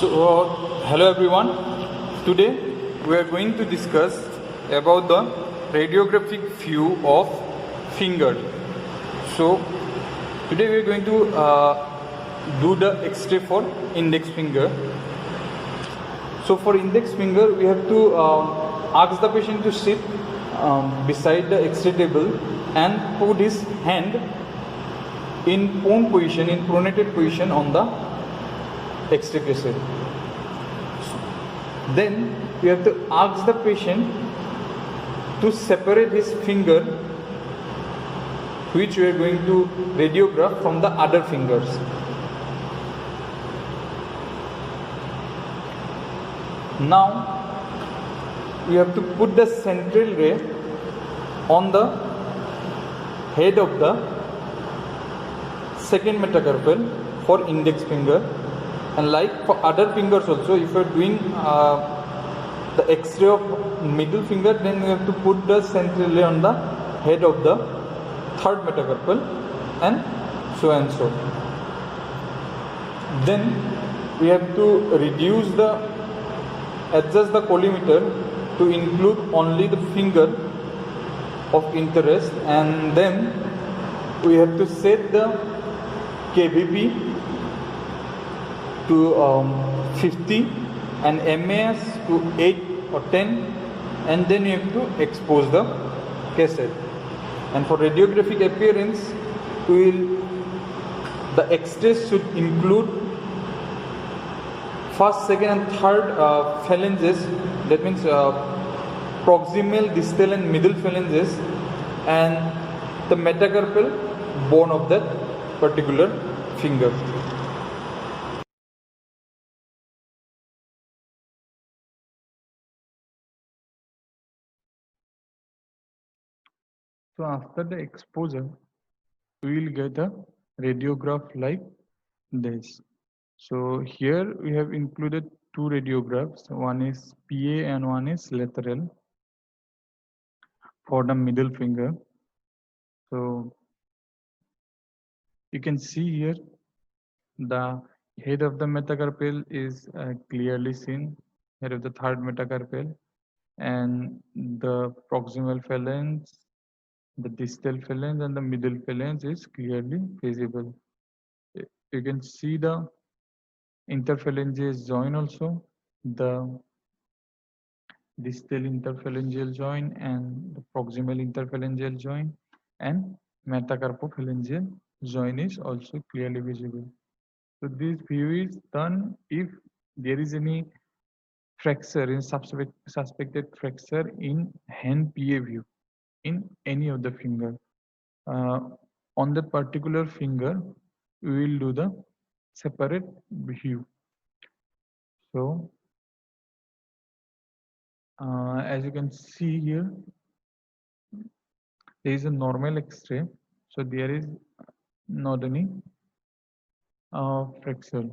Hello everyone. Today we are going to discuss about the radiographic view of finger. So today we are going to do the X-ray for index finger. So for index finger, we have to ask the patient to sit beside the X-ray table and put his hand in prone position, in pronated position on the X-ray cassette. Then we have to ask the patient to separate his finger, which we are going to radiograph, from the other fingers. Now we have to put the central ray on the head of the second metacarpal for index finger, and like for other fingers also, if you are doing the X-ray of middle finger, then we have to put the central ray on the head of the third metacarpal, and so and so. Then we have to adjust the collimeter to include only the finger of interest, and then we have to set the KVP to 50 and MAS to 8 or 10, and then you have to expose the cassette. And for radiographic appearance, the X-rays should include first, second and third phalanges, that means proximal, distal and middle phalanges, and the metacarpal bone of that particular finger. So after the exposure, we will get a radiograph like this. So here we have included two radiographs. One is PA and one is lateral for the middle finger. So you can see here the head of the metacarpal is clearly seen, head of the third metacarpal, and the proximal phalanx, the distal phalanx and the middle phalanx is clearly visible. You can see the interphalangeal joint also, the distal interphalangeal joint and the proximal interphalangeal joint, and metacarpophalangeal joint is also clearly visible. So this view is done if there is any fracture, in suspected fracture in hand PA view in any of the finger. On that particular finger, we will do the separate view. So as you can see here, there is a normal X-ray, so there is not any fracture,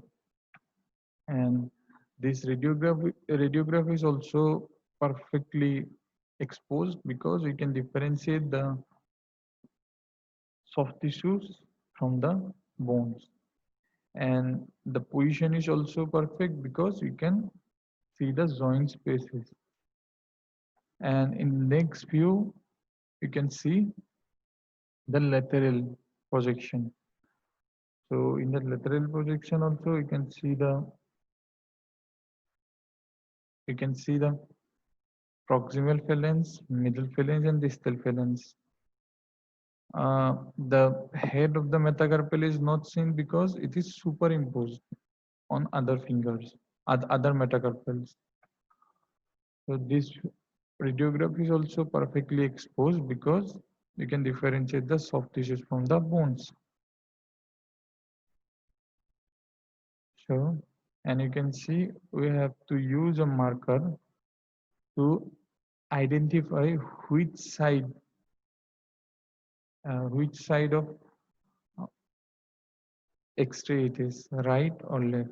and this radiograph is also perfectly exposed because we can differentiate the soft tissues from the bones, and the position is also perfect because we can see the joint spaces. And in next view you can see the lateral projection. So in the lateral projection also you can see the proximal phalanx, middle phalanx and distal phalanx. The head of the metacarpal is not seen because it is superimposed on other fingers, other metacarpals. So this radiograph is also perfectly exposed because you can differentiate the soft tissues from the bones. So, and you can see we have to use a marker to identify which side of X-ray it is, right or left.